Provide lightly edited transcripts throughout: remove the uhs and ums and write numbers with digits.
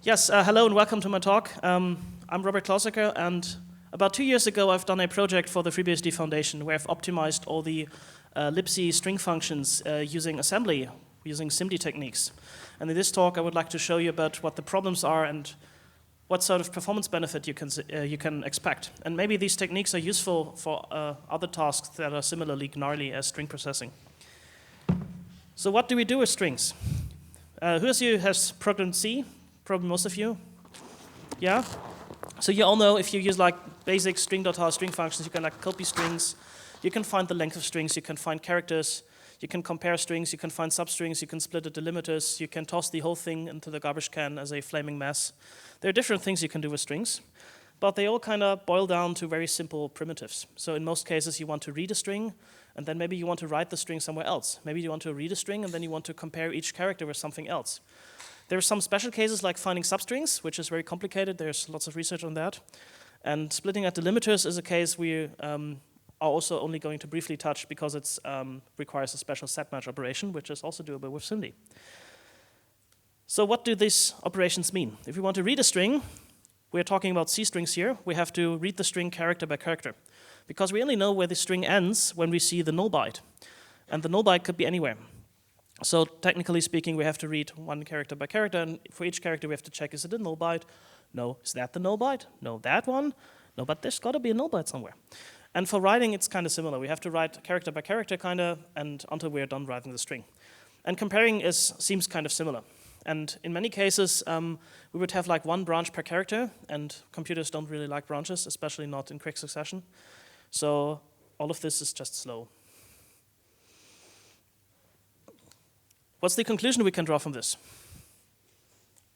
Yes, hello and welcome to my talk. I'm Robert Clausecker, and about 2 years ago I've done a project for the FreeBSD Foundation where I've optimized all the libc string functions using assembly, using SIMD techniques. And in this talk I would like to show you about what the problems are and what sort of performance benefit you can expect. And maybe these techniques are useful for other tasks that are similarly gnarly as string processing. So what do we do with strings? Who of you has programmed C? Probably most of you. Yeah? So you all know if you use like basic string.h string functions, you can like copy strings, you can find the length of strings, you can find characters, you can compare strings, you can find substrings, you can split the delimiters, you can toss the whole thing into the garbage can as a flaming mess. There are different things you can do with strings, but they all kind of boil down to very simple primitives. So in most cases you want to read a string, and then maybe you want to write the string somewhere else. Maybe you want to read a string, and then you want to compare each character with something else. There are some special cases like finding substrings, which is very complicated. There's lots of research on that. And splitting at delimiters is a case we are also only going to briefly touch because it requires a special set match operation, which is also doable with SIMD. So what do these operations mean? If we want to read a string, we're talking about C strings here, we have to read the string character by character, because we only know where the string ends when we see the null byte. And the null byte could be anywhere. So technically speaking, we have to read one character by character, and for each character we have to check, is it a null byte? No. Is that the null byte? No. That one? No, but there's got to be a null byte somewhere. And for writing, it's kind of similar. We have to write character by character, kind of, and until we're done writing the string. And comparing seems kind of similar. And in many cases, we would have like one branch per character, and computers don't really like branches, especially not in quick succession. So all of this is just slow. What's the conclusion we can draw from this?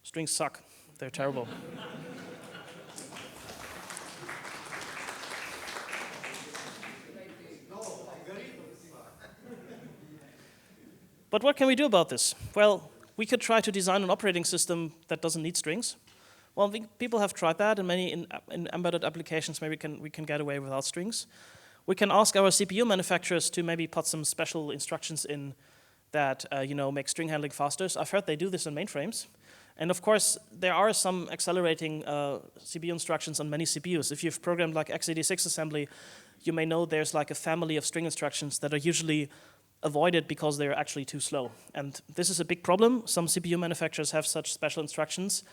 Strings suck. They're terrible. But what can we do about this? Well, we could try to design an operating system that doesn't need strings. Well, people have tried that, and many in embedded applications maybe we can get away without strings. We can ask our CPU manufacturers to maybe put some special instructions in that make string handling faster. So I've heard they do this in mainframes. And of course, there are some accelerating CPU instructions on many CPUs. If you've programmed like x86 assembly, you may know there's like a family of string instructions that are usually avoided because they're actually too slow. And this is a big problem. Some CPU manufacturers have such special instructions,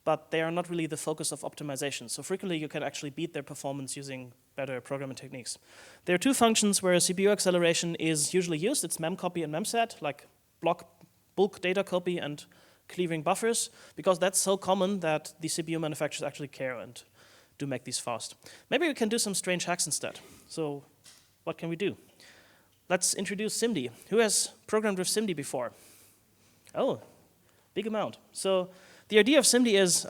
but they are not really the focus of optimization. So frequently you can actually beat their performance using better programming techniques. There are two functions where CPU acceleration is usually used. It's memcopy and memset, like bulk data copy and cleaving buffers, because that's so common that the CPU manufacturers actually care and do make these fast. Maybe we can do some strange hacks instead. So what can we do? Let's introduce SIMD. Who has programmed with SIMD before? Oh, big amount. So the idea of SIMD is,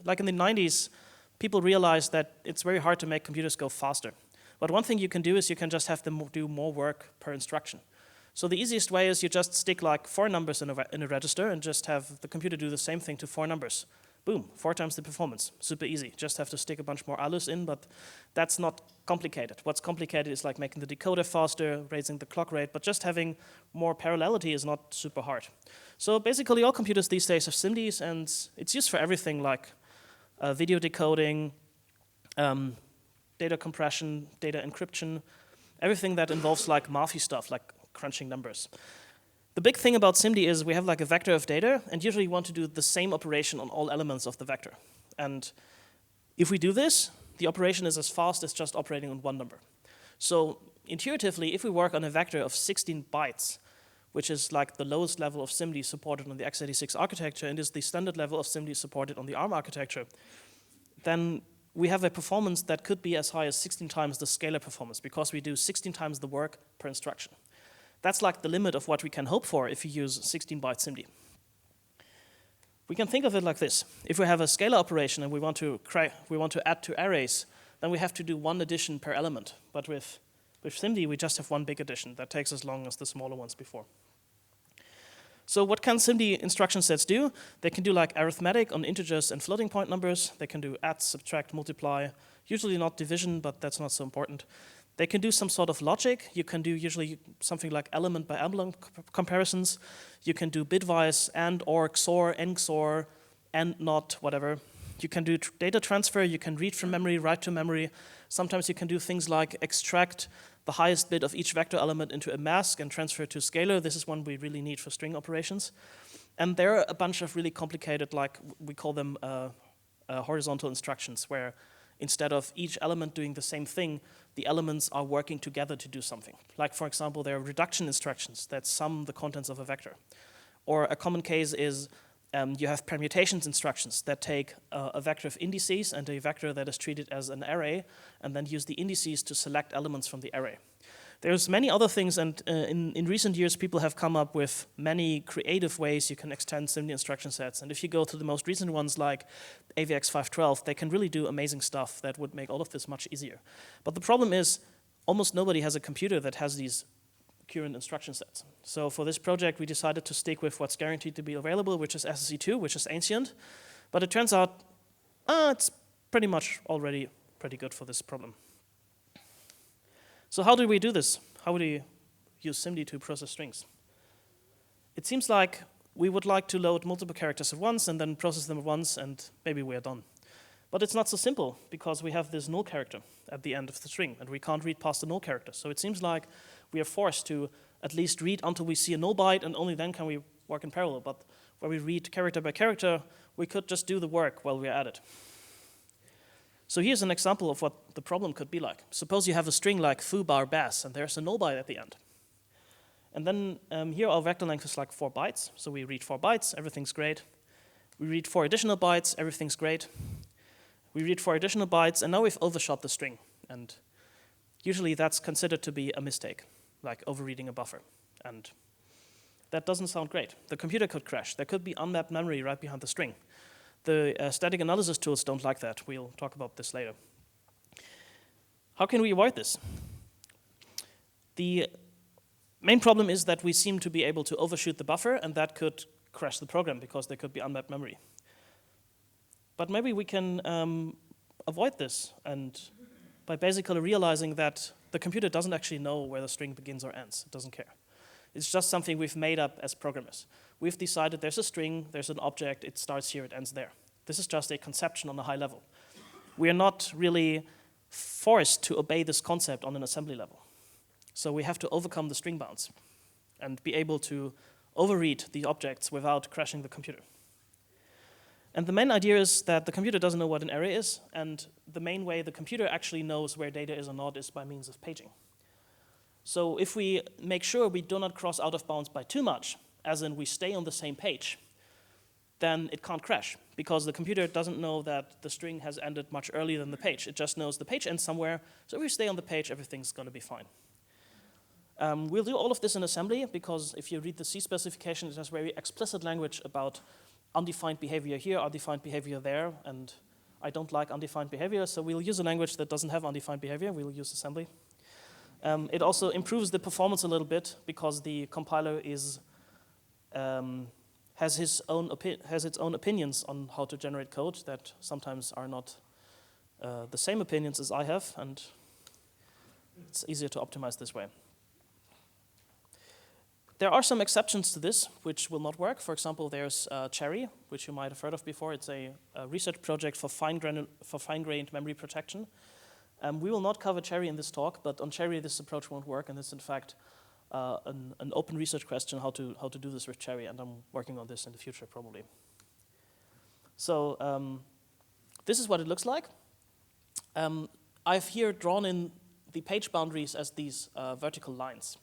like in the 90s, people realized that it's very hard to make computers go faster. But one thing you can do is you can just have them do more work per instruction. So the easiest way is you just stick like 4 numbers in a register and just have the computer do the same thing to 4 numbers. Boom, 4 times the performance. Super easy. Just have to stick a bunch more alus in, but that's not complicated. What's complicated is like making the decoder faster, raising the clock rate, but just having more parallelity is not super hard. So basically all computers these days have SIMDs, and it's used for everything like video decoding, data compression, data encryption, everything that involves like mathy stuff, like crunching numbers. The big thing about SIMD is we have like a vector of data, and usually you want to do the same operation on all elements of the vector. And if we do this, the operation is as fast as just operating on one number. So intuitively, if we work on a vector of 16 bytes, which is like the lowest level of SIMD supported on the x86 architecture and is the standard level of SIMD supported on the ARM architecture, then we have a performance that could be as high as 16 times the scalar performance, because we do 16 times the work per instruction. That's like the limit of what we can hope for if you use 16-byte SIMD. We can think of it like this. If we have a scalar operation and we want to add to arrays, then we have to do 1 addition per element. But with SIMD, we just have 1 big addition. That takes as long as the smaller ones before. So what can SIMD instruction sets do? They can do like arithmetic on integers and floating point numbers. They can do add, subtract, multiply. Usually not division, but that's not so important. They can do some sort of logic. You can do usually something like element by element comparisons. You can do bitwise and or XOR and XOR and not whatever. You can do data transfer, you can read from memory, write to memory. Sometimes you can do things like extract the highest bit of each vector element into a mask and transfer it to a scalar. This is one we really need for string operations. And there are a bunch of really complicated, like we call them horizontal instructions, where instead of each element doing the same thing, the elements are working together to do something. Like, for example, there are reduction instructions that sum the contents of a vector. Or a common case is you have permutations instructions that take a vector of indices and a vector that is treated as an array, and then use the indices to select elements from the array. There's many other things, and in recent years, people have come up with many creative ways you can extend SIMD instruction sets. And if you go to the most recent ones like AVX 512, they can really do amazing stuff that would make all of this much easier. But the problem is, almost nobody has a computer that has these current instruction sets. So for this project, we decided to stick with what's guaranteed to be available, which is SSE2, which is ancient. But it turns out it's pretty much already pretty good for this problem. So how do we do this? How do we use SIMD to process strings? It seems like we would like to load multiple characters at once and then process them at once, and maybe we're done. But it's not so simple, because we have this null character at the end of the string, and we can't read past the null character. So it seems like we are forced to at least read until we see a null byte, and only then can we work in parallel. But where we read character by character, we could just do the work while we're at it. So here's an example of what the problem could be like. Suppose you have a string like foo bar bass, and there's a null byte at the end. And then here our vector length is like 4 bytes. So we read 4 bytes, everything's great. We read 4 additional bytes, everything's great. We read 4 additional bytes, and now we've overshot the string. And usually that's considered to be a mistake, like overreading a buffer. And that doesn't sound great. The computer could crash. There could be unmapped memory right behind the string. The static analysis tools don't like that. We'll talk about this later. How can we avoid this? The main problem is that we seem to be able to overshoot the buffer, and that could crash the program because there could be unmapped memory. But maybe we can avoid this, and by basically realizing that the computer doesn't actually know where the string begins or ends. It doesn't care. It's just something we've made up as programmers. We've decided there's a string, there's an object, it starts here, it ends there. This is just a conception on a high level. We are not really forced to obey this concept on an assembly level. So we have to overcome the string bounds and be able to overread the objects without crashing the computer. And the main idea is that the computer doesn't know what an array is, and the main way the computer actually knows where data is or not is by means of paging. So if we make sure we do not cross out of bounds by too much, as in we stay on the same page, then it can't crash, because the computer doesn't know that the string has ended much earlier than the page. It just knows the page ends somewhere, so if we stay on the page, everything's going to be fine. We'll do all of this in assembly, because if you read the C specification, it has very explicit language about undefined behavior here, undefined behavior there, and I don't like undefined behavior, so we'll use a language that doesn't have undefined behavior. We'll use assembly. It also improves the performance a little bit, because the compiler has its own opinions on how to generate code that sometimes are not the same opinions as I have, and it's easier to optimize this way. There are some exceptions to this which will not work. For example, there's Cherry, which you might have heard of before. It's a research project for fine-grained memory protection. We will not cover Cherry in this talk, but on Cherry this approach won't work, and it's in fact an open research question how to do this with Cherry, and I'm working on this in the future probably. So this is what it looks like. I've here drawn in the page boundaries as these vertical lines.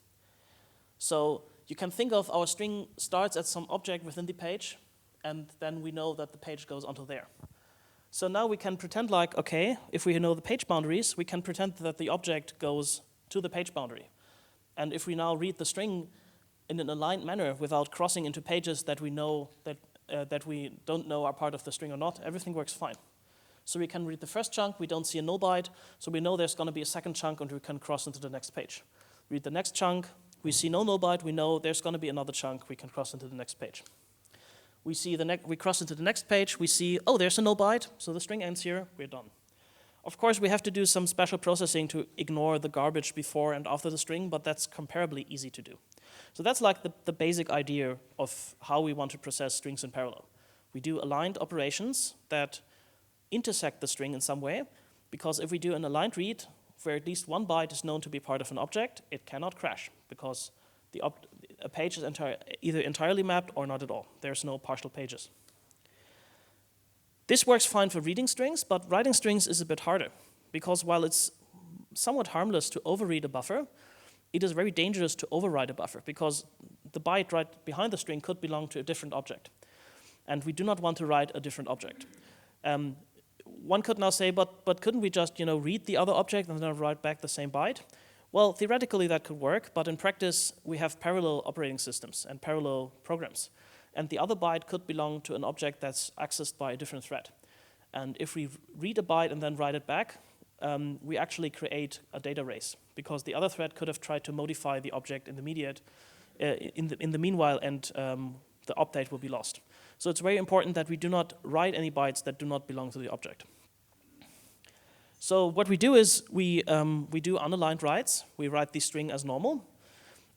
So you can think of our string starts at some object within the page, and then we know that the page goes onto there. So now we can pretend like, okay, if we know the page boundaries, we can pretend that the object goes to the page boundary. And if we now read the string in an aligned manner without crossing into pages that we know that we don't know are part of the string or not, everything works fine. So we can read the first chunk, we don't see a null byte, so we know there's going to be a second chunk, and we can cross into the next page. Read the next chunk, we see no null byte, we know there's going to be another chunk, we can cross into the next page. We cross into the next page, we see, oh, there's a null byte, so the string ends here, we're done. Of course, we have to do some special processing to ignore the garbage before and after the string, but that's comparably easy to do. So that's like the basic idea of how we want to process strings in parallel. We do aligned operations that intersect the string in some way, because if we do an aligned read where at least one byte is known to be part of an object, it cannot crash, because a page is either entirely mapped or not at all. There's no partial pages. This works fine for reading strings, but writing strings is a bit harder, because while it's somewhat harmless to overread a buffer, it is very dangerous to overwrite a buffer, because the byte right behind the string could belong to a different object. And we do not want to write a different object. One could now say, but couldn't we just read the other object and then write back the same byte? Well, theoretically that could work, but in practice we have parallel operating systems and parallel programs. And the other byte could belong to an object that's accessed by a different thread. And if we read a byte and then write it back, we actually create a data race, because the other thread could have tried to modify the object in the meanwhile, and the update will be lost. So it's very important that we do not write any bytes that do not belong to the object. So what we do is we do unaligned writes. We write the string as normal.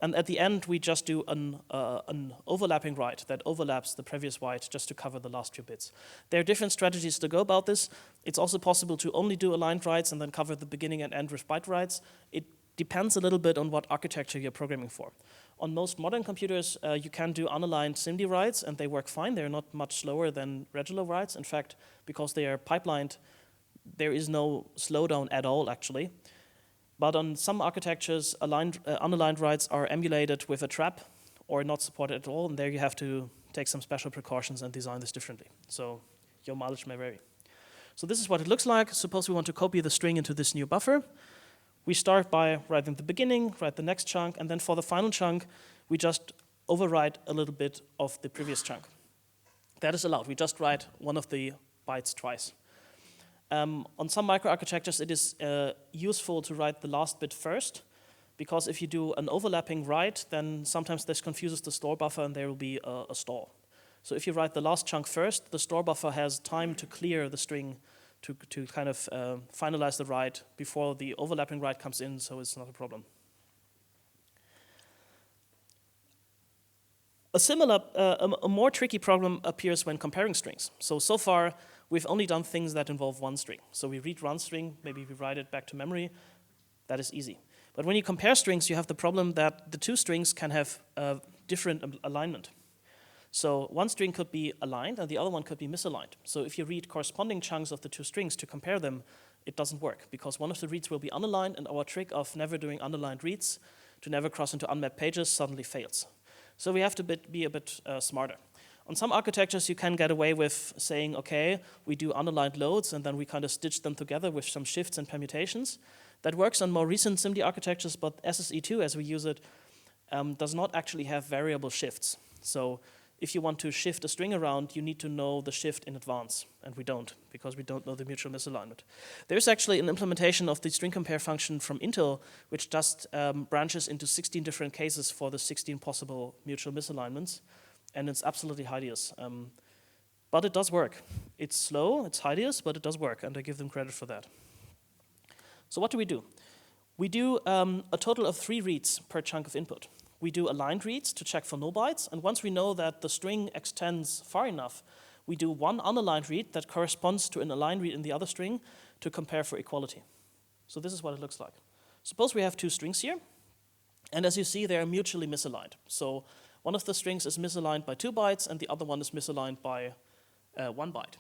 And at the end, we just do an overlapping write that overlaps the previous byte just to cover the last few bits. There are different strategies to go about this. It's also possible to only do aligned writes and then cover the beginning and end with byte writes. It depends a little bit on what architecture you're programming for. On most modern computers, you can do unaligned SIMD writes, and they work fine. They're not much slower than regular writes. In fact, because they are pipelined, there is no slowdown at all, actually. But on some architectures, unaligned writes are emulated with a trap or not supported at all, and there you have to take some special precautions and design this differently. So your mileage may vary. So this is what it looks like. Suppose we want to copy the string into this new buffer. We start by writing the beginning, write the next chunk, and then for the final chunk, we just overwrite a little bit of the previous chunk. That is allowed. We just write one of the bytes twice. On some microarchitectures, it is useful to write the last bit first, because if you do an overlapping write, then sometimes this confuses the store buffer and there will be a stall. So if you write the last chunk first, the store buffer has time to clear the string to kind of finalize the write before the overlapping write comes in, so it's not a problem. A more tricky problem appears when comparing strings. So far, we've only done things that involve one string. So we read one string, maybe we write it back to memory. That is easy. But when you compare strings, you have the problem that the two strings can have different alignment. So one string could be aligned and the other one could be misaligned. So if you read corresponding chunks of the two strings to compare them, it doesn't work, because one of the reads will be unaligned, and our trick of never doing unaligned reads to never cross into unmapped pages suddenly fails. So we have to be a bit smarter. On some architectures, you can get away with saying, okay, we do unaligned loads, and then we kind of stitch them together with some shifts and permutations. That works on more recent SIMD architectures, but SSE2, as we use it, does not actually have variable shifts. So if you want to shift a string around, you need to know the shift in advance, and we don't, because we don't know the mutual misalignment. There's actually an implementation of the string compare function from Intel, which just branches into 16 different cases for the 16 possible mutual misalignments, and it's absolutely hideous. But it does work. It's slow, it's hideous, but it does work, and I give them credit for that. So what do? We do a total of 3 reads per chunk of input. We do aligned reads to check for null bytes, and once we know that the string extends far enough, we do one unaligned read that corresponds to an aligned read in the other string to compare for equality. So this is what it looks like. Suppose we have 2 strings here, and as you see, they are mutually misaligned. So one of the strings is misaligned by 2 bytes, and the other one is misaligned by 1 byte.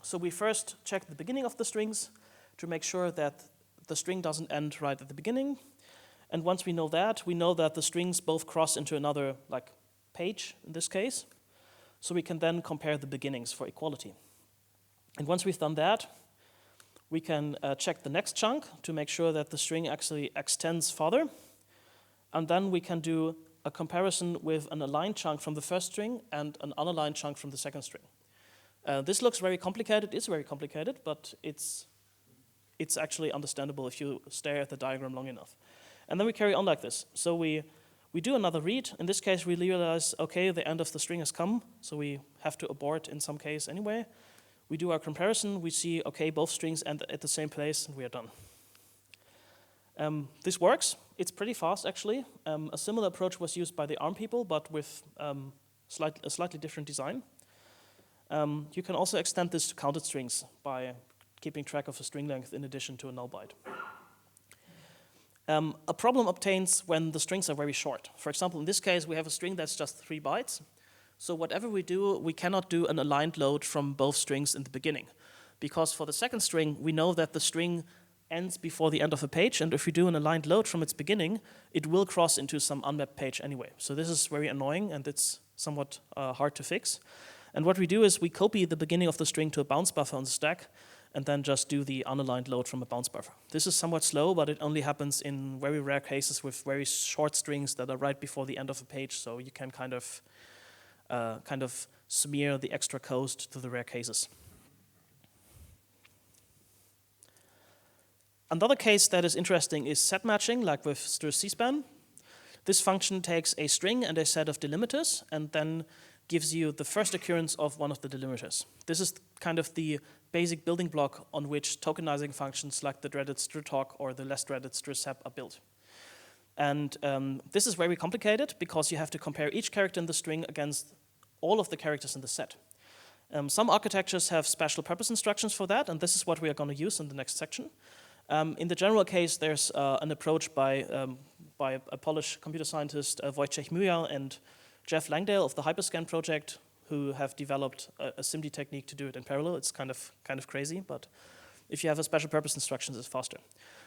So we first check the beginning of the strings to make sure that the string doesn't end right at the beginning. And once we know that the strings both cross into another page in this case. So we can then compare the beginnings for equality. And once we've done that, we can check the next chunk to make sure that the string actually extends farther. And then we can do a comparison with an aligned chunk from the first string and an unaligned chunk from the second string. This looks very complicated. It's very complicated, but it's actually understandable if you stare at the diagram long enough. And then we carry on like this. So we do another read. In this case, we realize, okay, the end of the string has come, so we have to abort in some case anyway. We do our comparison. We see, okay, both strings end at the same place, and we are done. This works. It's pretty fast, actually. A similar approach was used by the ARM people, but with a slightly different design. You can also extend this to counted strings by keeping track of the string length in addition to a null byte. A problem obtains when the strings are very short. For example, in this case, we have a string that's just 3 bytes. So whatever we do, we cannot do an aligned load from both strings in the beginning. Because for the second string, we know that the string ends before the end of a page, and if we do an aligned load from its beginning, it will cross into some unmapped page anyway. So this is very annoying, and it's somewhat hard to fix. And what we do is we copy the beginning of the string to a bounce buffer on the stack, and then just do the unaligned load from a bounce buffer. This is somewhat slow, but it only happens in very rare cases with very short strings that are right before the end of a page, so you can kind of smear the extra code to the rare cases. Another case that is interesting is set matching, like with C-span. This function takes a string and a set of delimiters, and then gives you the first occurrence of one of the delimiters. This is kind of the basic building block on which tokenizing functions like the dreaded strtalk or the less dreaded strsep are built. And this is very complicated because you have to compare each character in the string against all of the characters in the set. Some architectures have special purpose instructions for that, and this is what we are going to use in the next section. In the general case, there's an approach by a Polish computer scientist, Wojciech Mujal, and Jeff Langdale of the Hyperscan project, who have developed a SIMD technique to do it in parallel. It's kind of crazy, but if you have a special purpose instructions, it's faster.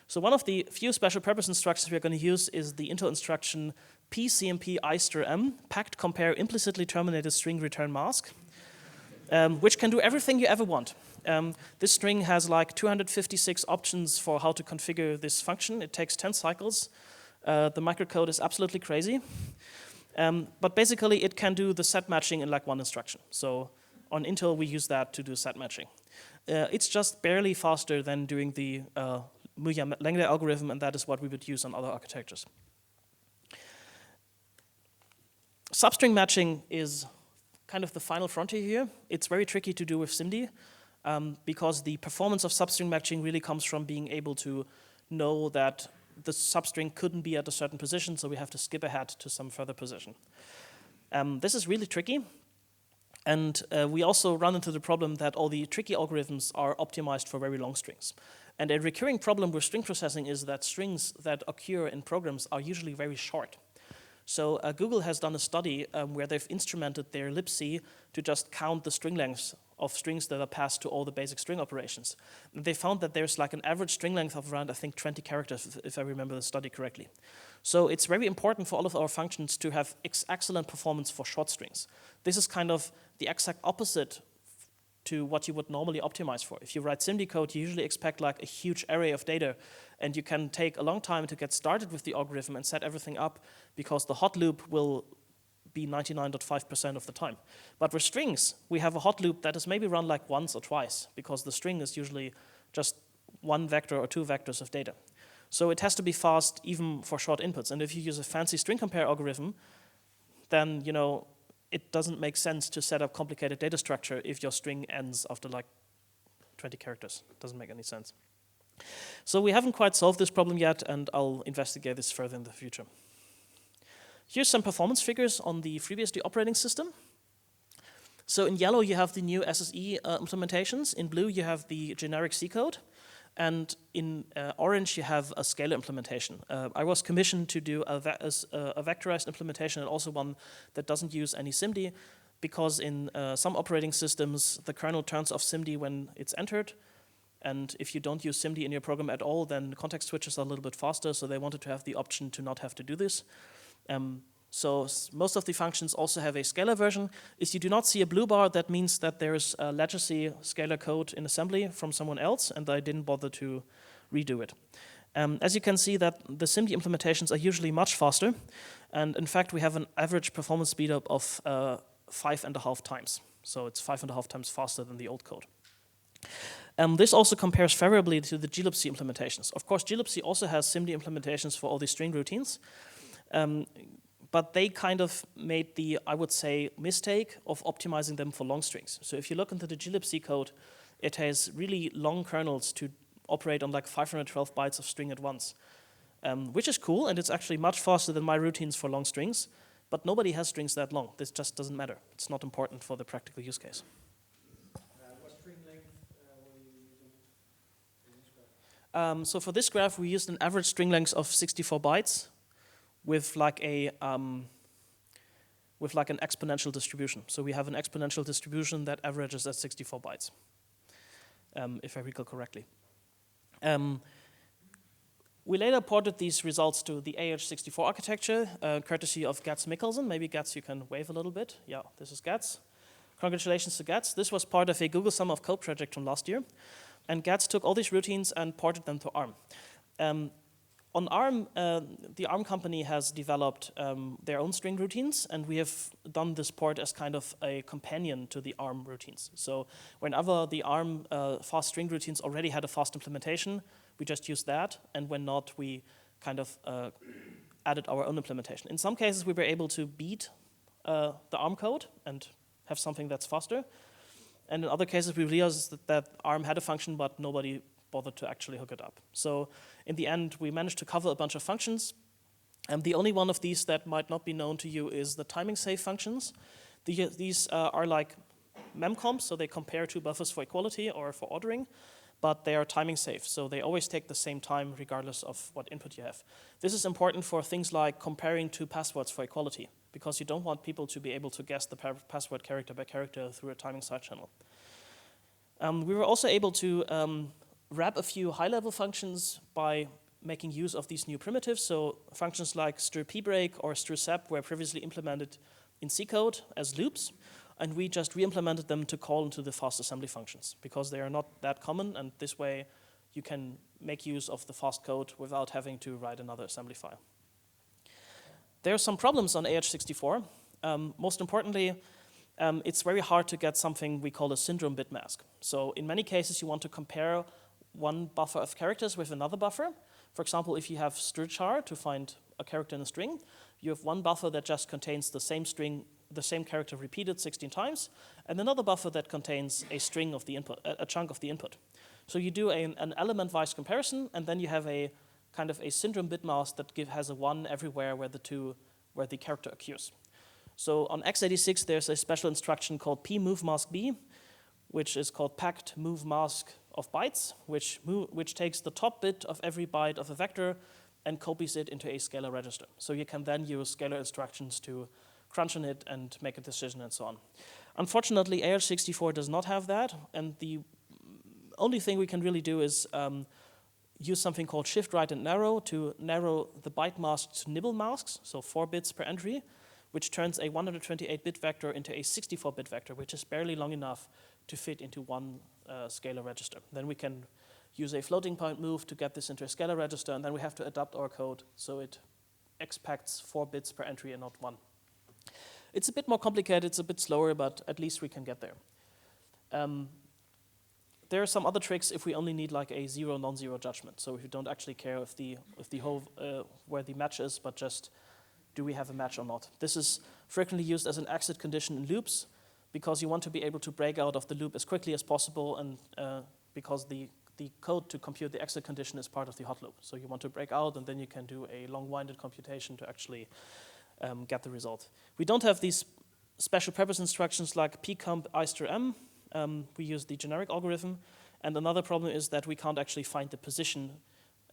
So one of the few special purpose instructions we're going to use is the Intel instruction pcmp i_m, packed compare implicitly terminated string return mask, which can do everything you ever want. This string has like 256 options for how to configure this function. It takes 10 cycles. The microcode is absolutely crazy. But basically, it can do the set matching in like one instruction. So on Intel, we use that to do set matching. It's just barely faster than doing the Mujal-Langdale algorithm, and that is what we would use on other architectures. Substring matching is kind of the final frontier here. It's very tricky to do with SIMD because the performance of substring matching really comes from being able to know that the substring couldn't be at a certain position, so we have to skip ahead to some further position. This is really tricky, and we also run into the problem that all the tricky algorithms are optimized for very long strings. And a recurring problem with string processing is that strings that occur in programs are usually very short. So Google has done a study where they've instrumented their libc to just count the string lengths of strings that are passed to all the basic string operations. And they found that there's like an average string length of around, I think, 20 characters, if I remember the study correctly. So it's very important for all of our functions to have excellent performance for short strings. This is kind of the exact opposite to what you would normally optimize for. If you write SIMD code, you usually expect like a huge array of data, and you can take a long time to get started with the algorithm and set everything up because the hot loop will be 99.5% of the time. But with strings, we have a hot loop that is maybe run like once or twice because the string is usually just one vector or two vectors of data. So it has to be fast even for short inputs. And if you use a fancy string compare algorithm, then it doesn't make sense to set up complicated data structure if your string ends after like 20 characters. It doesn't make any sense. So we haven't quite solved this problem yet, and I'll investigate this further in the future. Here's some performance figures on the FreeBSD operating system. So in yellow, you have the new SSE implementations. In blue, you have the generic C code. And in orange, you have a scalar implementation. I was commissioned to do a vectorized implementation and also one that doesn't use any SIMD, because in some operating systems, the kernel turns off SIMD when it's entered. And if you don't use SIMD in your program at all, then the context switches are a little bit faster, so they wanted to have the option to not have to do this. So most of the functions also have a scalar version. If you do not see a blue bar, that means that there's a legacy scalar code in assembly from someone else, and I didn't bother to redo it. As you can see, that the SIMD implementations are usually much faster, and in fact, we have an average performance speedup of 5.5 times. So it's 5.5 times faster than the old code. This also compares favorably to the glibc implementations. Of course, glibc also has SIMD implementations for all these string routines. But they kind of made the, I would say, mistake of optimizing them for long strings. So if you look into the glibc code, it has really long kernels to operate on like 512 bytes of string at once, which is cool, and it's actually much faster than my routines for long strings, but nobody has strings that long. This just doesn't matter. It's not important for the practical use case. So for this graph, we used an average string length of 64 bytes with like an exponential distribution. So we have an exponential distribution that averages at 64 bytes, if I recall correctly. We later ported these results to the AH64 architecture, courtesy of Gats Mikkelsen. Maybe Gats, you can wave a little bit. Yeah, this is Gats. Congratulations to Gats. This was part of a Google Summer of Code project from last year. And Gats took all these routines and ported them to ARM. On ARM, the ARM company has developed their own string routines, and we have done this port as kind of a companion to the ARM routines. So whenever the ARM fast string routines already had a fast implementation, we just used that, and when not, we kind of added our own implementation. In some cases, we were able to beat the ARM code and have something that's faster. And in other cases, we realized that ARM had a function, but nobody bothered to actually hook it up. So in the end, we managed to cover a bunch of functions. And the only one of these that might not be known to you is the timing save functions. These are like memcomps, so they compare two buffers for equality or for ordering, but they are timing safe. So they always take the same time regardless of what input you have. This is important for things like comparing two passwords for equality, because you don't want people to be able to guess the password character by character through a timing side channel. We were also able to wrap a few high-level functions by making use of these new primitives. So functions like strpbreak or strusep were previously implemented in C code as loops, and we just re-implemented them to call into the fast assembly functions because they are not that common, and this way you can make use of the fast code without having to write another assembly file. There are some problems on AH64. Most importantly, it's very hard to get something we call a syndrome bit mask. So in many cases, you want to compare one buffer of characters with another buffer. For example, if you have strchar to find a character in a string, you have one buffer that just contains the same string, the same character repeated 16 times, and another buffer that contains a string of the input, a chunk of the input. So you do an element-wise comparison, and then you have a kind of a syndrome bit mask that has a 1 everywhere where the character occurs. So on x86, there's a special instruction called pMoveMaskB, which is called packed move mask of bytes, which takes the top bit of every byte of a vector and copies it into a scalar register. So you can then use scalar instructions to crunch on it and make a decision and so on. Unfortunately, AH64 does not have that, and the only thing we can really do is use something called shift right and narrow to narrow the byte mask to nibble masks, so 4 bits per entry, which turns a 128-bit vector into a 64-bit vector, which is barely long enough to fit into one scalar register. Then we can use a floating point move to get this into a scalar register, and then we have to adapt our code so it expects 4 bits per entry and not 1. It's a bit more complicated, it's a bit slower, but at least we can get there. There are some other tricks if we only need like a zero non-zero judgment. So if you don't actually care if the whole where the match is, but just do we have a match or not. This is frequently used as an exit condition in loops because you want to be able to break out of the loop as quickly as possible, and because the code to compute the exit condition is part of the hot loop. So you want to break out, and then you can do a long-winded computation to actually get the result. We don't have these special purpose instructions like pcomp i_m. We use the generic algorithm, and another problem is that we can't actually find the position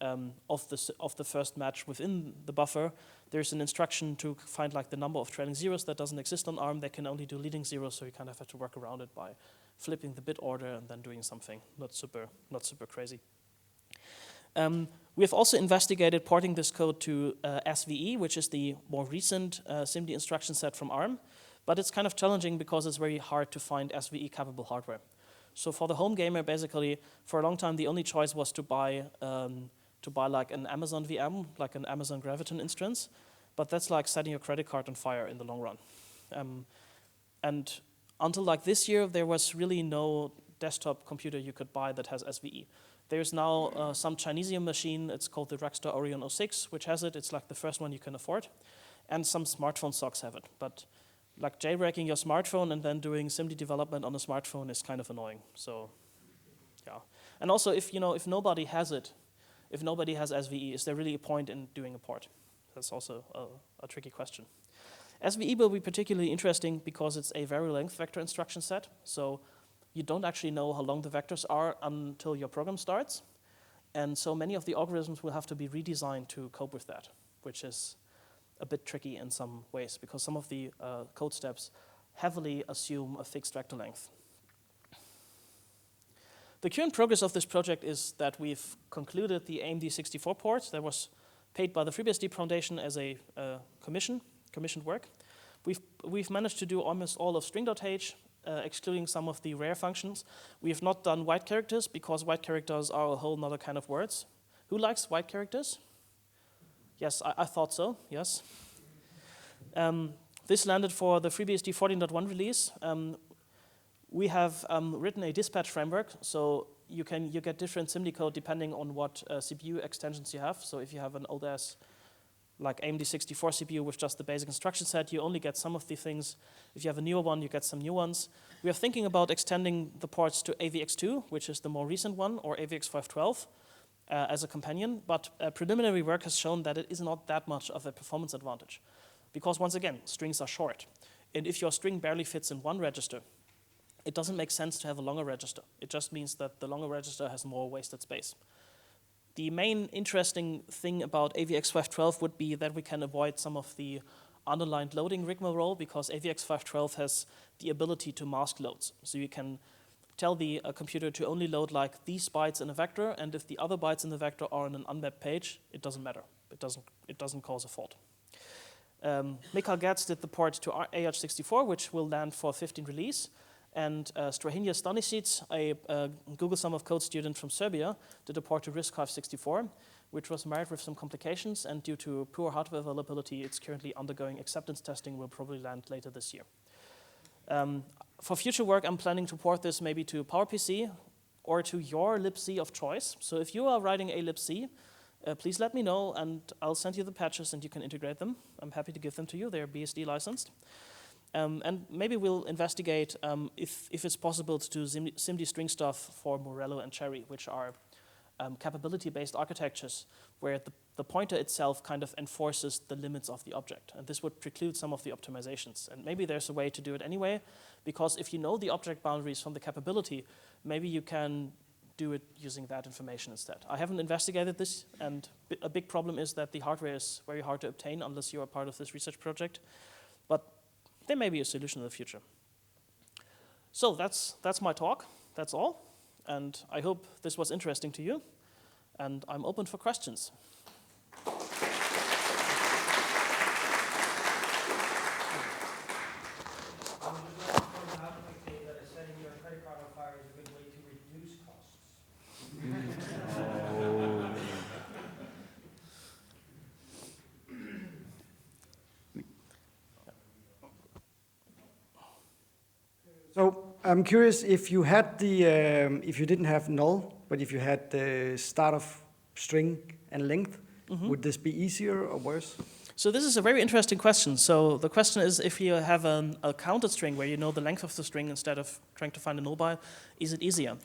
of the first match within the buffer. There's an instruction to find like the number of trailing zeros that doesn't exist on ARM. They can only do leading zeros, so you kind of have to work around it by flipping the bit order and then doing something not super crazy. We have also investigated porting this code to SVE, which is the more recent SIMD instruction set from ARM, but it's kind of challenging because it's very hard to find SVE-capable hardware. So for the home gamer, basically, for a long time, the only choice was to buy like an Amazon VM, like an Amazon Graviton instance, but that's like setting your credit card on fire in the long run. And until like this year, there was really no desktop computer you could buy that has SVE. There's now some Chinesium machine, it's called the Rackstar Orion 06, which has it. It's like the first one you can afford. And some smartphone socks have it. But like jailbreaking your smartphone and then doing SIMD development on a smartphone is kind of annoying. So, yeah. And also, if nobody has it, if nobody has SVE, is there really a point in doing a port? That's also a tricky question. SVE will be particularly interesting because it's a very length vector instruction set. So you don't actually know how long the vectors are until your program starts. And so many of the algorithms will have to be redesigned to cope with that, which is a bit tricky in some ways, because some of the code steps heavily assume a fixed vector length. The current progress of this project is that we've concluded the AMD 64 port that was paid by the FreeBSD Foundation as a commissioned work. We've managed to do almost all of string.h, excluding some of the rare functions. We have not done white characters because white characters are a whole nother kind of words. Who likes white characters? Yes, I thought so, yes. This landed for the FreeBSD 14.1 release. We have written a dispatch framework, so you get different SIMD code depending on what CPU extensions you have. So if you have an old ass like AMD 64 CPU with just the basic instruction set, you only get some of the things. If you have a newer one, you get some new ones. We are thinking about extending the ports to AVX2, which is the more recent one, or AVX512 as a companion, but preliminary work has shown that it is not that much of a performance advantage. Because once again, strings are short. And if your string barely fits in one register, it doesn't make sense to have a longer register. It just means that the longer register has more wasted space. The main interesting thing about AVX512 would be that we can avoid some of the underlined loading rigmarole, because AVX512 has the ability to mask loads. So you can tell the computer to only load like these bytes in a vector, and if the other bytes in the vector are on an unmapped page, it doesn't matter. It doesn't cause a fault. Mikhail Gertz did the port to AH64, which will land for 15 release. And Strahinja Stanisic, a Google Sum of Code student from Serbia, did a port to RISC-V64, which was marred with some complications, and due to poor hardware availability, it's currently undergoing acceptance testing, will probably land later this year. For future work, I'm planning to port this maybe to PowerPC or to your libc of choice. So if you are writing a libc, please let me know, and I'll send you the patches and you can integrate them. I'm happy to give them to you. They're BSD licensed. And maybe we'll investigate if it's possible to do SIMD string stuff for Morello and Cherry, which are capability-based architectures where the pointer itself kind of enforces the limits of the object. And this would preclude some of the optimizations. And maybe there's a way to do it anyway, because if you know the object boundaries from the capability, maybe you can do it using that information instead. I haven't investigated this, and a big problem is that the hardware is very hard to obtain unless you are part of this research project. But there may be a solution in the future. So that's my talk. That's all. And I hope this was interesting to you. And I'm open for questions. So I'm curious if you had the, if you didn't have null, but if you had the start of string and length, would this be easier or worse? So this is a very interesting question. So the question is, if you have a counted string where you know the length of the string instead of trying to find a null byte, is it easier?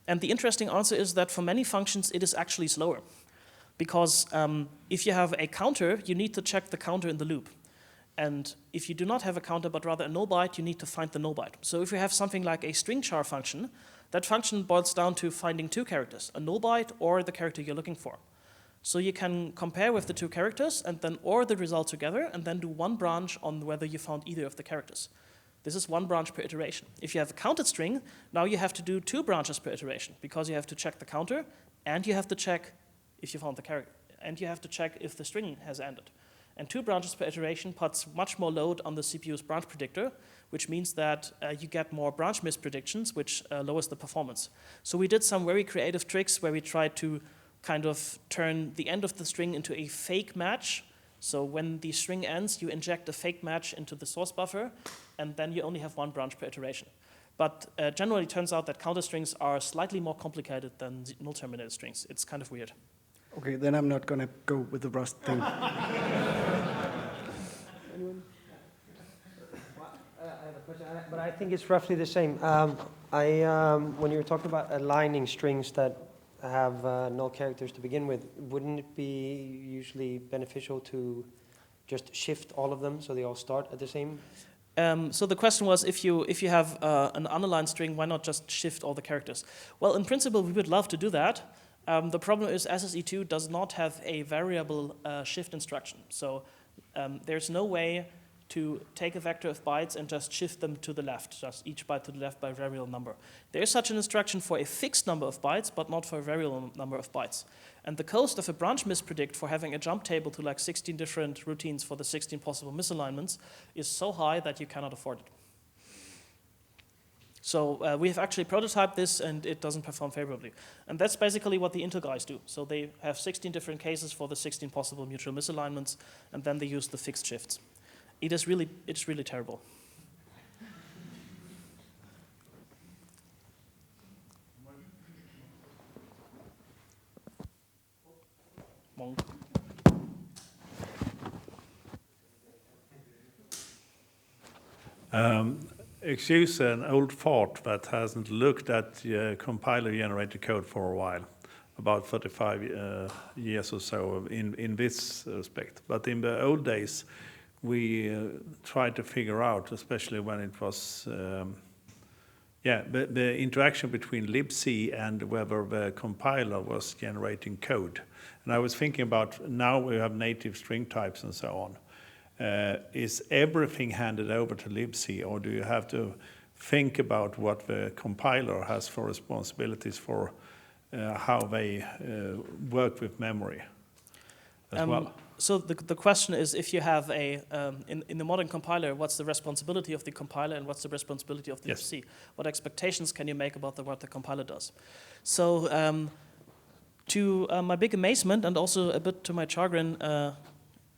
And the interesting answer is that for many functions, it is actually slower. Because if you have a counter, you need to check the counter in the loop. And if you do not have a counter, but rather a null byte, you need to find the null byte. So if you have something like a string char function, that function boils down to finding two characters, a null byte or the character you're looking for. So you can compare with the two characters and then OR the result together and then do one branch on whether you found either of the characters. This is one branch per iteration. If you have a counted string, now you have to do two branches per iteration because you have to check the counter and you have to check if you found the character, and you have to check if the string has ended. And two branches per iteration puts much more load on the CPU's branch predictor, which means that you get more branch mispredictions, which lowers the performance. So we did some very creative tricks where we tried to kind of turn the end of the string into a fake match. So when the string ends, you inject a fake match into the source buffer, and then you only have one branch per iteration. But generally, it turns out that counter strings are slightly more complicated than null terminated strings. It's kind of weird. Okay, then I'm not going to go with the Rust thing. Anyone? I have a question, but I think it's roughly the same. When you were talking about aligning strings that have null characters to begin with, wouldn't it be usually beneficial to just shift all of them so they all start at the same? So the question was, if you have an unaligned string, why not just shift all the characters? Well, in principle, we would love to do that. The problem is SSE2 does not have a variable shift instruction. So there's no way to take a vector of bytes and just shift them to the left, just each byte to the left by a variable number. There is such an instruction for a fixed number of bytes, but not for a variable number of bytes. And the cost of a branch mispredict for having a jump table to like 16 different routines for the 16 possible misalignments is so high that you cannot afford it. So we have actually prototyped this, and it doesn't perform favorably. And that's basically what the Intel guys do. So they have 16 different cases for the 16 possible mutual misalignments, and then they use the fixed shifts. It's really terrible. Monk. Excuse an old fart that hasn't looked at compiler-generated code for a while, about 35 years or so in this respect. But in the old days, we tried to figure out, especially when it was, the interaction between libc and whether the compiler was generating code. And I was thinking about, now we have native string types and so on. Is everything handed over to libc, or do you have to think about what the compiler has for responsibilities for how they work with memory as well? So the question is, if you have a, in the modern compiler, what's the responsibility of the compiler and what's the responsibility of the libc? What expectations can you make about what the compiler does? So to my big amazement, and also a bit to my chagrin,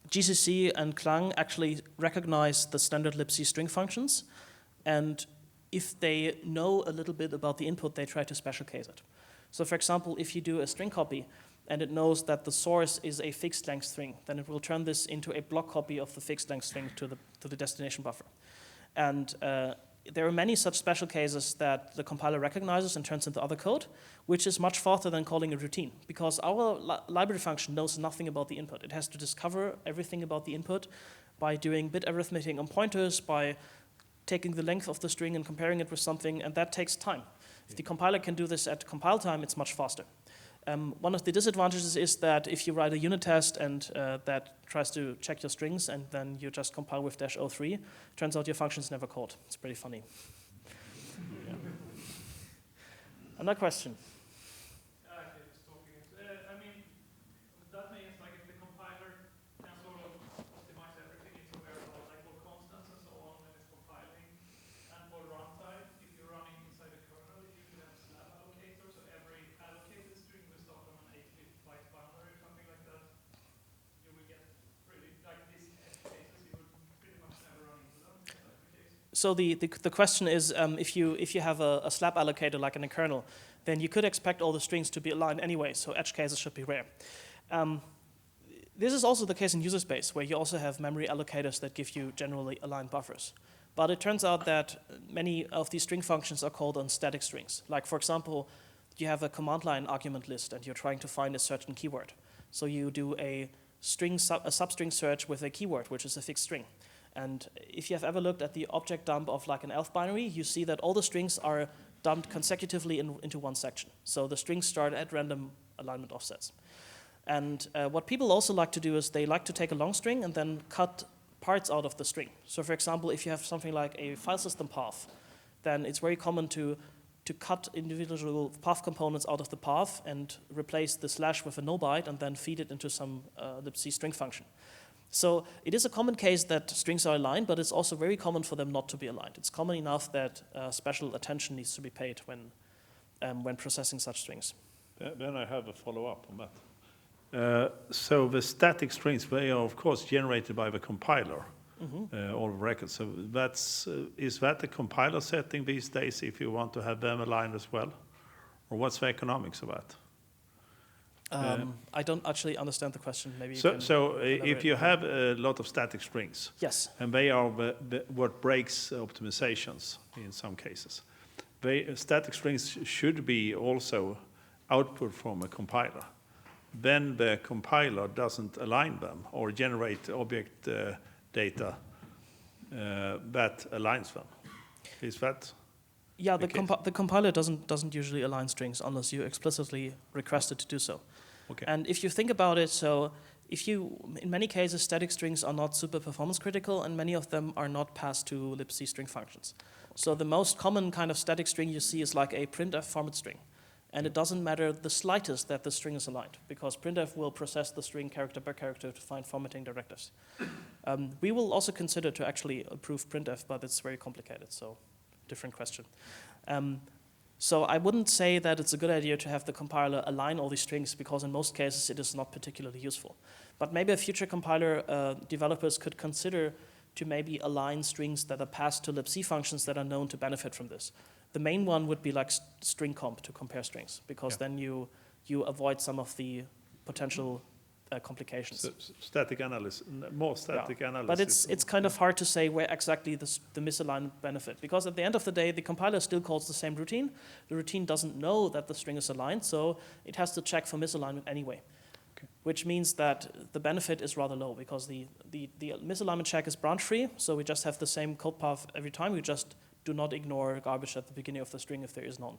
GCC and Clang actually recognize the standard libc string functions, and if they know a little bit about the input, they try to special case it. So for example, if you do a string copy and it knows that the source is a fixed length string, then it will turn this into a block copy of the fixed length string to the destination buffer. And there are many such special cases that the compiler recognizes and turns into other code, which is much faster than calling a routine, because our library function knows nothing about the input. It has to discover everything about the input by doing bit arithmetic on pointers, by taking the length of the string and comparing it with something, and that takes time. If the compiler can do this at compile time, it's much faster. One of the disadvantages is that if you write a unit test and that tries to check your strings and then you just compile with -03, turns out your function is never called. It's pretty funny. Yeah. Another question? I mean, that means like if the compiler can sort of optimize everything into variables like all constants and so on when it's compiling, and for runtime, if you're running inside the kernel, if you could have slab allocators, so every allocated string will start on an 8-byte boundary or something like that, you will get pretty, like these edge cases, you would pretty much never run into them. Is that the case? So the question is, if you have a slab allocator like in a kernel, then you could expect all the strings to be aligned anyway, so edge cases should be rare. This is also the case in user space, where you also have memory allocators that give you generally aligned buffers. But it turns out that many of these string functions are called on static strings. Like, for example, you have a command line argument list, and you're trying to find a certain keyword. So you do a substring search with a keyword, which is a fixed string. And if you have ever looked at the object dump of like an ELF binary, you see that all the strings are dumped consecutively into one section. So the strings start at random alignment offsets. And what people also like to do is they like to take a long string and then cut parts out of the string. So for example, if you have something like a file system path, then it's very common to cut individual path components out of the path and replace the slash with a no byte and then feed it into some libc string function. So it is a common case that strings are aligned, but it's also very common for them not to be aligned. It's common enough that special attention needs to be paid when processing such strings. Then I have a follow-up on that. So the static strings, they are of course generated by the compiler, all records. So is that the compiler setting these days if you want to have them aligned as well? Or what's the economics of that? I don't actually understand the question. Maybe you can so elaborate. if you have a lot of static strings, yes, and they are what breaks optimizations in some cases, static strings should be also output from a compiler. Then the compiler doesn't align them or generate object data that aligns them. Is that? Yeah, case? the compiler doesn't usually align strings unless you explicitly request it to do so. Okay. And if you think about it, so in many cases, static strings are not super performance critical, and many of them are not passed to libc string functions. So the most common kind of static string you see is like a printf format string. And it doesn't matter the slightest that the string is aligned, because printf will process the string character by character to find formatting directives. We will also consider to actually approve printf, but it's very complicated, so different question. So I wouldn't say that it's a good idea to have the compiler align all these strings, because in most cases it is not particularly useful. But maybe a future compiler developers could consider to maybe align strings that are passed to libc functions that are known to benefit from this. The main one would be like string comp to compare strings, because then you avoid some of the potential complications. So static analysis, more static analysis. But it's kind of hard to say where exactly the misalignment benefit, because at the end of the day, the compiler still calls the same routine. The routine doesn't know that the string is aligned, so it has to check for misalignment anyway. Okay. Which means that the benefit is rather low, because the misalignment check is branch free, so we just have the same code path every time. We just do not ignore garbage at the beginning of the string if there is none.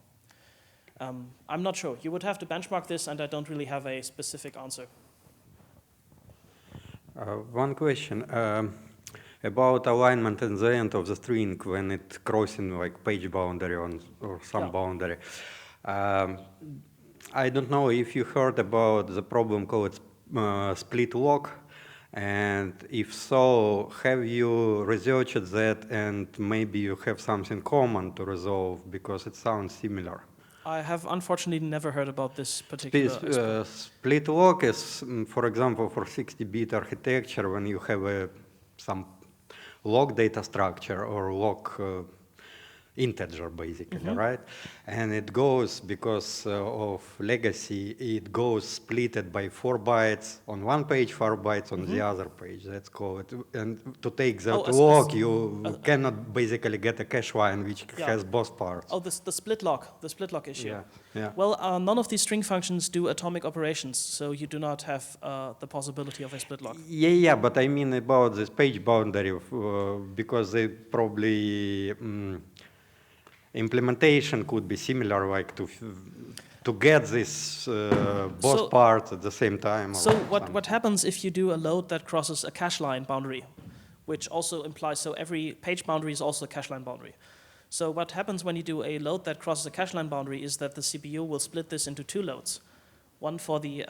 I'm not sure. You would have to benchmark this, and I don't really have a specific answer. One question about alignment at the end of the string when it crossing like page boundary or some boundary. I don't know if you heard about the problem called split lock, and if so, have you researched that, and maybe you have something common to resolve, because it sounds similar. I have unfortunately never heard about this particular split lock is, for example, for 60-bit architecture, when you have some log data structure or log integer, basically, right? And it goes, because of legacy, it goes splitted by 4 bytes on one page, 4 bytes on the other page. That's called. And to take that log, you cannot basically get a cache line which has both parts. Oh, the split lock issue. Yeah. Well, none of these string functions do atomic operations, so you do not have the possibility of a split lock. Yeah, but I mean about this page boundary, because they probably implementation could be similar, like to get this both parts at the same time. So what happens if you do a load that crosses a cache line boundary, which also implies, so every page boundary is also a cache line boundary. So what happens when you do a load that crosses a cache line boundary is that the CPU will split this into 2 loads, one for the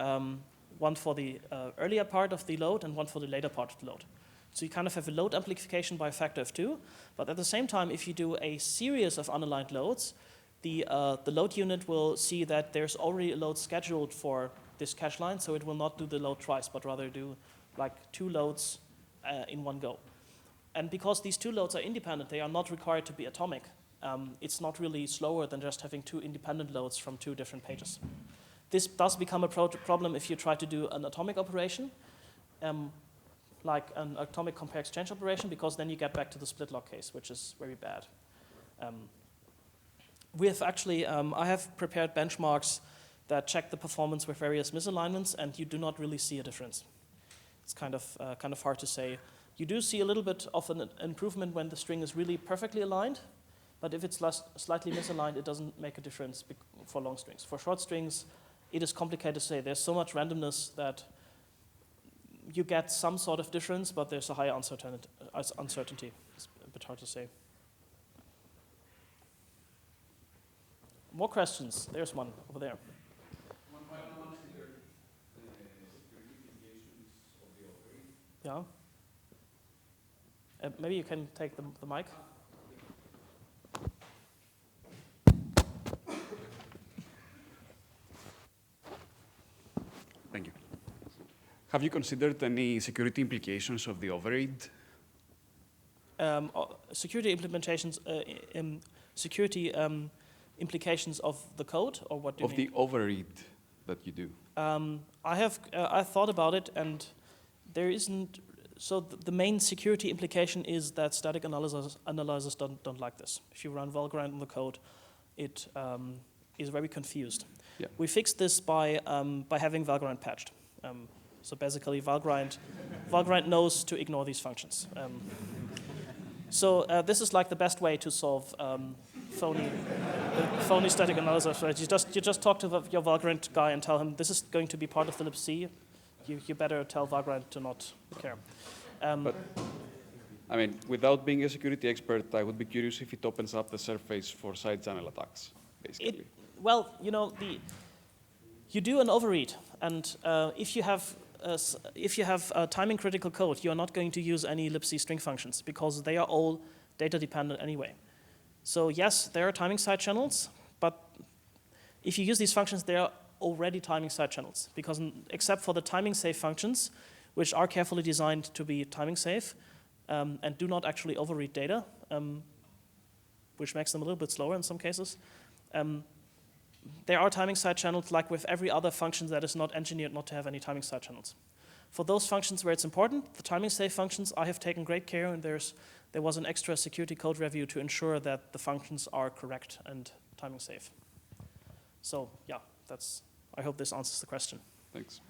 earlier part of the load and one for the later part of the load. So you kind of have a load amplification by a factor of 2, but at the same time, if you do a series of unaligned loads, the load unit will see that there's already a load scheduled for this cache line, so it will not do the load twice, but rather do like 2 loads in one go. And because these 2 loads are independent, they are not required to be atomic. It's not really slower than just having 2 independent loads from 2 different pages. This does become a problem if you try to do an atomic operation, like an atomic compare exchange operation, because then you get back to the split lock case, which is very bad. We have actually, I have prepared benchmarks that check the performance with various misalignments, and you do not really see a difference. It's kind of hard to say. You do see a little bit of an improvement when the string is really perfectly aligned, but if it's slightly misaligned, it doesn't make a difference for long strings. For short strings, it is complicated to say. There's so much randomness that you get some sort of difference, but there's a high uncertainty. It's a bit hard to say. More questions? There's one over there. One final one here. Security implications of the overread. Yeah. Maybe you can take the mic. Thank you. Have you considered any security implications of the overread? Security implementations, implications of the code, or what do you mean? Of the overread that you do. I thought about it, and there isn't. So the main security implication is that static analyzers don't like this. If you run Valgrind in the code, it is very confused. Yeah. We fixed this by having Valgrind patched. So basically, Valgrind knows to ignore these functions. So this is like the best way to solve phony static analysis. Right? You just talk to your Vagrant guy and tell him this is going to be part of the libc. You better tell Vagrant to not care. But, I mean, without being a security expert, I would be curious if it opens up the surface for side channel attacks, basically. Well, you know, you do an overread, and if you have timing critical code, you are not going to use any libc string functions because they are all data dependent anyway. So yes, there are timing side channels, but if you use these functions, they are already timing side channels because except for the timing safe functions, which are carefully designed to be timing safe and do not actually overread data, which makes them a little bit slower in some cases. There are timing side channels like with every other function that is not engineered not to have any timing side channels. For those functions where it's important, the timing safe functions, I have taken great care, and there was an extra security code review to ensure that the functions are correct and timing safe. So yeah, I hope this answers the question. Thanks.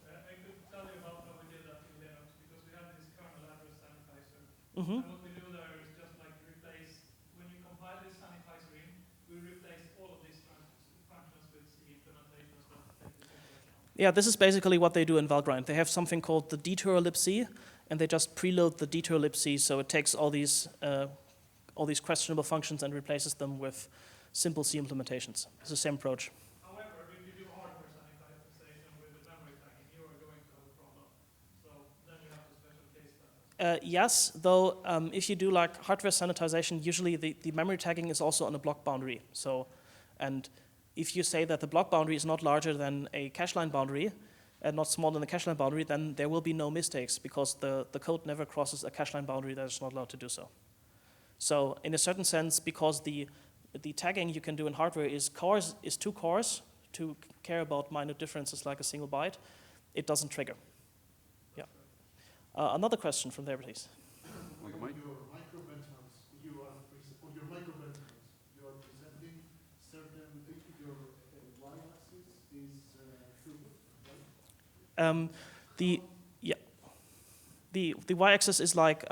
I could tell you about how we did that in Linux, because we have this kernel address sanitizer. Mm-hmm. And what we do there is just like replace, when you compile this sanitizer in, we replace all of these functions with C implementations that take this into account. Yeah, this is basically what they do in Valgrind. They have something called the detour libc, and they just preload the detour libc, so it takes all these questionable functions and replaces them with simple C implementations. It's the same approach. However, if you do hardware sanitization with the memory tagging, you are going to have a problem. So then you have to special case that. Yes, though if you do like hardware sanitization, usually the memory tagging is also on a block boundary. So, and if you say that the block boundary is not larger than a cache line boundary, and not smaller than the cache line boundary, then there will be no mistakes because the code never crosses a cache line boundary that is not allowed to do so. So in a certain sense, because the tagging you can do in hardware is two cores to care about minor differences like a single byte, it doesn't trigger. Yeah. Another question from there, please. Like a mic? Your micro benchmarks, you are presenting certain, your y-axis is throughput, right? The y-axis is like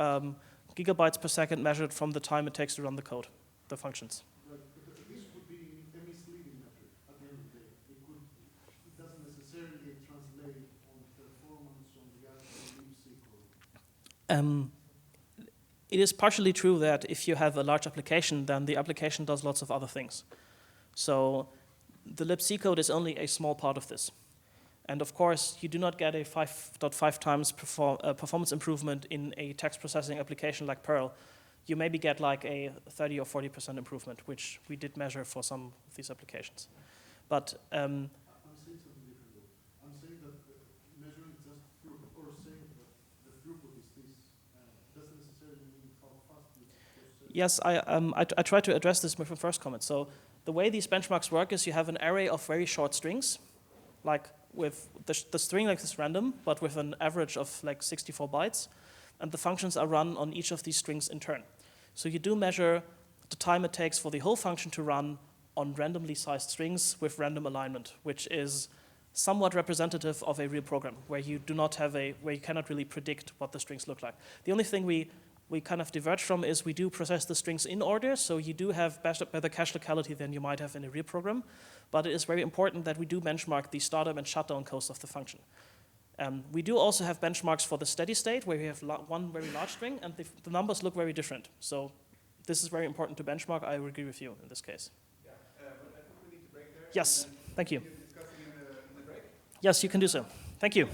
gigabytes per second measured from the time it takes to run the code, the functions. But this would be a misleading metric at the end of the day. It doesn't necessarily translate on performance on the actual libc code. It is partially true that if you have a large application, then the application does lots of other things. So the libc code is only a small part of this. And of course, you do not get a 5.5 times performance improvement in a text processing application like Perl. You maybe get like a 30 or 40% improvement, which we did measure for some of these applications. But I'm saying something different though. I'm saying that measuring just throughput or saying that the throughput is this doesn't necessarily mean how fast you process. yes, I tried to address this with my first comment. So the way these benchmarks work is you have an array of very short strings, like with the string length is random, but with an average of like 64 bytes, and the functions are run on each of these strings in turn. So you do measure the time it takes for the whole function to run on randomly sized strings with random alignment, which is somewhat representative of a real program, where you do not have where you cannot really predict what the strings look like. The only thing we kind of diverge from is we do process the strings in order, so you do have better cache locality than you might have in a real program, but it is very important that we do benchmark the startup and shutdown codes of the function. We do also have benchmarks for the steady state, where we have one very large string, and the numbers look very different. So this is very important to benchmark. I would agree with you in this case. Yeah, but I think we need to break there. Yes, thank you. Continue discussing in the break. Yes, you can do so. Thank you.